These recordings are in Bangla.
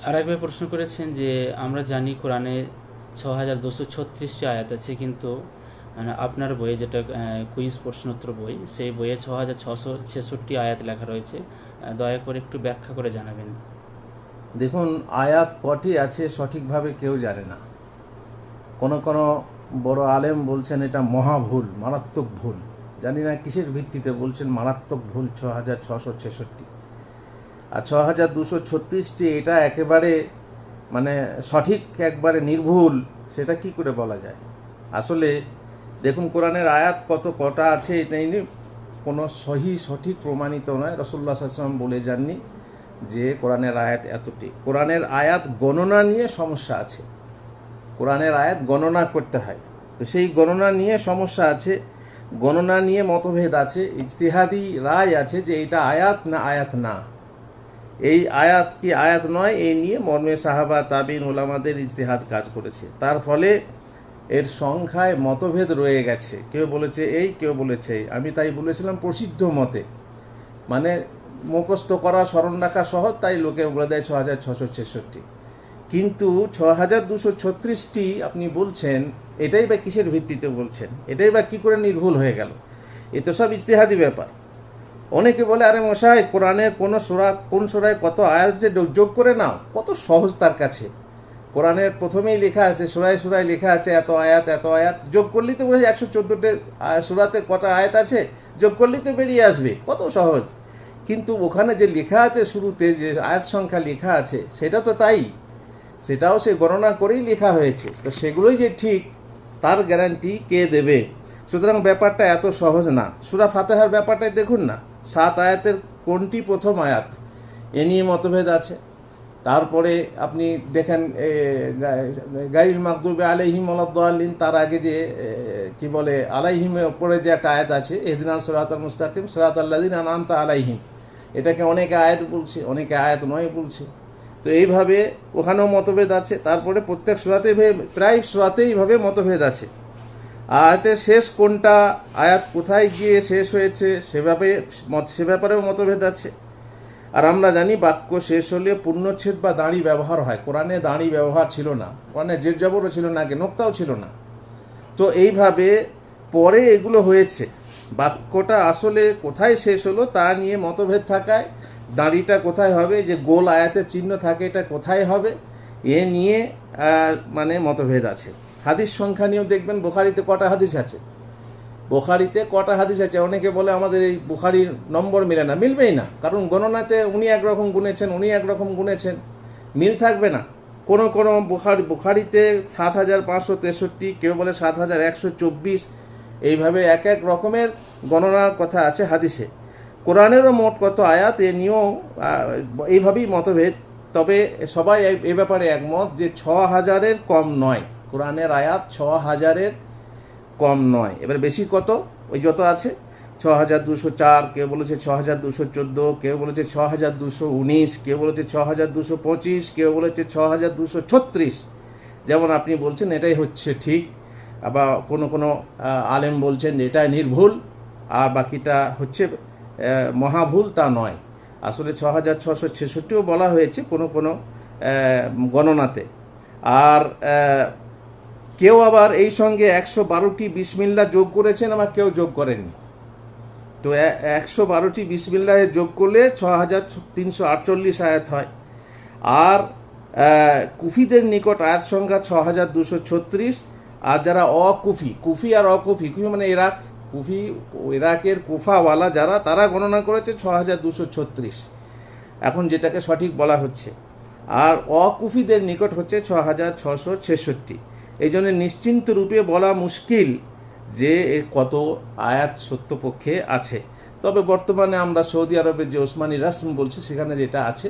আরেকবার প্রশ্ন করেছেন যে আমরা জানি কোরআনে 6236টি আয়াত আছে, কিন্তু আপনার বইয়ে যেটা কুইজ প্রশ্নোত্তর বই, সেই বইয়ে 6666 আয়াত লেখা রয়েছে। দয়া করে একটু ব্যাখ্যা করে জানাবেন। দেখুন, আয়াত কটি আছে সঠিকভাবে কেউ জানে না। কোনো কোনো বড় আলেম বলছেন এটা মহাভুল, মারাত্মক ভুল। জানি না কিসের ভিত্তিতে বলছেন মারাত্মক ভুল 6666। আর 6236টি এটা একেবারে মানে সঠিক, একবারে নির্ভুল, সেটা কি করে বলা যায়? আসলে দেখুন, কোরআনের আয়াত কটা আছে এটা নিয়ে কোনো সঠিক প্রমাণিত নয়। রাসূলুল্লাহ সাল্লাল্লাহু আলাইহি ওয়াসাল্লাম বলে যাননি যে কোরআনের আয়াত এতটি। কোরআনের আয়াত গণনা নিয়ে সমস্যা আছে। কোরআনের আয়াত গণনা করতে হয়, তো সেই গণনা নিয়ে সমস্যা আছে, গণনা নিয়ে মতভেদ আছে, ইজতিহাদি রায় আছে যে এটা আয়াত না আয়াত না। এই আয়াত কি আয়াত নয়, এই নিয়ে মর্মে সাহাবা তাবিন ওলামাদের ইজতিহাদ কাজ করেছে। তার ফলে এর সংখ্যায় মতভেদ রয়ে গেছে। কেউ বলেছে এই, কেউ বলেছে এই। আমি তাই বলেছিলাম প্রসিদ্ধ মতে, মানে মুখস্থ করা, স্মরণ রাখা সহজ, তাই লোকে বলে দেয় 6666। কিন্তু 6236টি আপনি বলছেন, এটাই বা কিসের ভিত্তিতে বলছেন? এটাই বা কি করে নির্ভুল হয়ে গেল? এ তো সব ইজতিহাদি ব্যাপার। অনেকে বলে আরে মশাই, কোরআনের কোন সূরায় কত আয়াত যে যোগ করে নাও, কত সহজ তার কাছে। কোরআনের প্রথমেই লেখা আছে, সূরায় লেখা আছে এত আয়াত এত আয়াত, যোগ করলেই তো বোঝা 114টে সূরাতে কটা আয়াত আছে, যোগ করলেই তো বেরিয়ে আসবে, কত সহজ। কিন্তু ওখানে যে লেখা আছে শুরুতে, যে আয়াত সংখ্যা লেখা আছে, সেটা তো তাই, সেটাও সে গণনা করেই লেখা হয়েছে। তো সেগুলোই যে ঠিক তার গ্যারান্টি কে দেবে? সুতরাং ব্যাপারটা এত সহজ না। সূরা ফাতিহার ব্যাপারটাই দেখুন না, 7 আয়াতের কোনটি প্রথম আয়াত, এ নিয়ে মতভেদ আছে। তারপরে আপনি দেখেন গায়রিল মাগদুবি আলাইহিম ওয়ালাদ-দাল্লিন, তার আগে যে কি বলে আলাইহিমের উপরে যে একটা আয়াত আছে, ইহদিনাস সিরাতাল মুস্তাকিম সিরাতাল লাযিনা আনআমতা আলাইহিম, এটাকে অনেকে আয়াত বলছে, অনেকে আয়াত নয় বলছে। তো এইভাবে ওখানেও মতভেদ আছে। তারপরে প্রত্যেক সূরাতে, প্রায় সূরাতেই এইভাবে মতভেদ আছে। আয়াতের শেষ কোনটা, আয়াত কোথায় গিয়ে শেষ হয়েছে, সে ব্যাপারেও মতভেদ আছে। আর আমরা জানি বাক্য শেষ হলে পূর্ণচ্ছেদ বা দাঁড়ি ব্যবহার হয়। কোরআনে দাঁড়ি ব্যবহার ছিল না, কোরআনে জের জবরও ছিল না, আগে নোক্তাও ছিল না। তো এইভাবে পরে এগুলো হয়েছে। বাক্যটা আসলে কোথায় শেষ হলো তা নিয়ে মতভেদ থাকায়, দাঁড়িটা কোথায় হবে, যে গোল আয়াতের চিহ্ন থাকে এটা কোথায় হবে, এ নিয়ে মানে মতভেদ আছে। হাদিস সংখ্যা নিয়েও দেখবেন বুখারীতে কটা হাদিস আছে, বুখারীতে কটা হাদিস আছে। অনেকে বলে আমাদের এই বুখারীর নম্বর মিলে না, মিলবেই না, কারণ গণনাতে উনি একরকম গুনেছেন, উনি একরকম গুনেছেন, মিল থাকবে না। কোনো কোনো বুখারীতে 7563, কেউ বলে 7124, এইভাবে এক এক রকমের গণনার কথা আছে হাদিসে। কোরআনেরও মোট কত আয়াত, এ নিয়েও এইভাবেই মতভেদ। তবে সবাই এ ব্যাপারে একমত যে 6000-এর কম নয়, কোরআনের আয়াত 6000-এর কম নয়। এবার বেশি কত, ওই যত আছে 6204, কেউ বলেছে 6214, কেউ বলেছে 6219, কেউ বলেছে 6225, কেউ বলেছে 6236। যেমন আপনি বলছেন এটাই হচ্ছে ঠিক, আবার কোনো কোনো আলেম বলছেন এটাই নির্ভুল, আর বাকিটা হচ্ছে মহাভুল, তা নয়। আসলে 6666ও বলা হয়েছে কোনো কোনো গণনাতে। আর কেউ আবার এই সঙ্গে 112টি বিসমিল্লাহ যোগ করেছেন, আবার কেউ যোগ করেননি। তো 112টি বিসমিল্লাহ যোগ করলে 6348 আয়াত হয়। আর কুফিদের নিকট আয়াত সংখ্যা 6236। আর যারা কুফি আর অকুফি, কুফি মানে ইরাক, কুফি ইরাকের কুফাওয়ালা যারা, তারা গণনা করেছে 6236, এখন যেটাকে সঠিক বলা হচ্ছে। আর অকুফিদের নিকট হচ্ছে 6666। এই জন্য নিশ্চিন্ত রূপে বলা মুশকিল যে কত আয়াত সত্যপক্ষে আছে। তবে বর্তমানে আমরা সৌদি আরবে যে ওসমানী রাসম বলছি, সেখানে যেটা আছে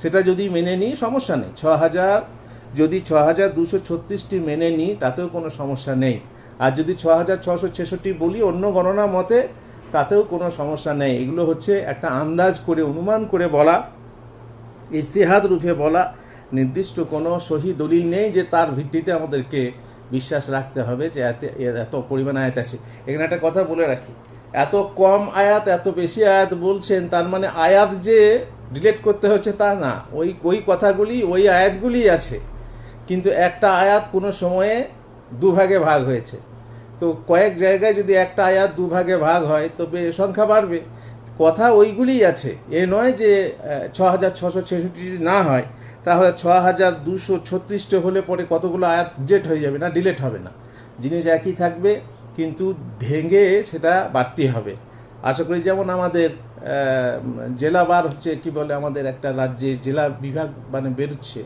সেটা যদি মেনে নিই সমস্যা নেই। 6236টি মেনে নিই তাতেও কোনো সমস্যা নেই। আর যদি 6666 বলি অন্য গণনা মতে, তাতেও কোনো সমস্যা নেই। এগুলো হচ্ছে একটা আন্দাজ করে, অনুমান করে বলা, ইজতিহাদ রূপে বলা। নির্দিষ্ট কোনো সহি দলিল নেই যে তার ভিত্তিতে আমাদেরকে বিশ্বাস রাখতে হবে যে এত পরিমাণ আয়াত আছে। এখানে একটা কথা বলে রাখি, এত কম আয়াত এত বেশি আয়াত বলছেন, তার মানে আয়াত যে ডিলিট করতে হচ্ছে তা না, ওই ওই কথাগুলি ওই আয়াতগুলি আছে, কিন্তু একটা আয়াত কোনো সময়ে দুভাগে ভাগ হয়েছে। তো কয়েক জায়গায় যদি একটা আয়াত দুভাগে ভাগ হয় তবে সংখ্যা বাড়বে। কথা ওইগুলিই আছে, এ নয় যে 6,666 না হয় তাহলে 6,236 হলে পরে কতগুলো আয়াত ডিলেট হয়ে যাবে না, ডিলেট হবে না, জিনিস একই থাকবে, কিন্তু ভেঙে সেটা বাড়তি হবে। আশা করি যেমন আমাদের জেলা বার হচ্ছে, কি বলে, আমাদের একটা রাজ্যে জেলা বিভাগ মানে বেরোচ্ছে,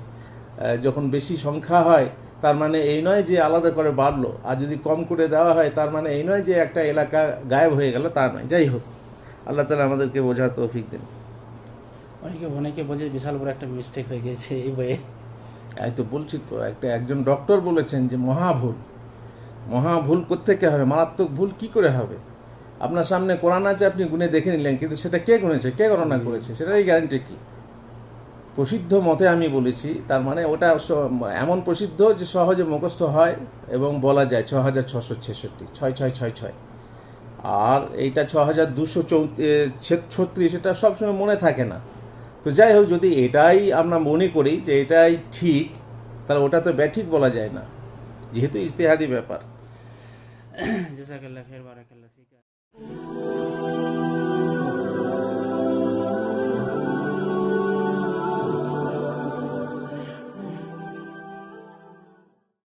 যখন বেশি সংখ্যা হয় তার মানে এই নয় যে আলাদা করে বাড়লো, আর যদি কম করে দেওয়া হয় তার মানে এই নয় যে একটা এলাকা গায়েব হয়ে গেল, তা নয়। যাই হোক, আল্লাহ তাআলা আমাদেরকে বোঝার তৌফিক দেন। অনেকে বলছে বিশাল বড় একটা মিস্টেক হয়ে গেছে এই বইয়ে। এই তো বলছি তো, একজন ডক্টর বলেছেন যে মহাভুল। মহাভুল কোত্থেকে হবে, মারাত্মক ভুল কি করে হবে? আপনার সামনে কোরআন আছে, আপনি গুনে দেখে নিলেন, কিন্তু সেটা কে গুনেছে, কে গণনা করেছে, সেটারই গ্যারান্টি কি? প্রসিদ্ধ মতে আমি বলেছি, তার মানে ওটা এমন প্রসিদ্ধ যে সহজে মুখস্থ হয় এবং বলা যায় 6,666, 6,666। আর এইটা 6,236, এটা সবসময় মনে থাকে না। তো যাই হোক, যদি এটাই আমরা মনে করি যে এটাই ঠিক, তাহলে ওটা তো ব্যাঠিক বলা যায় না, যেহেতু ইজতিহাদি ব্যাপার। জাযাকাল্লাহ খাইর, বারাকাল্লাহ ফিক।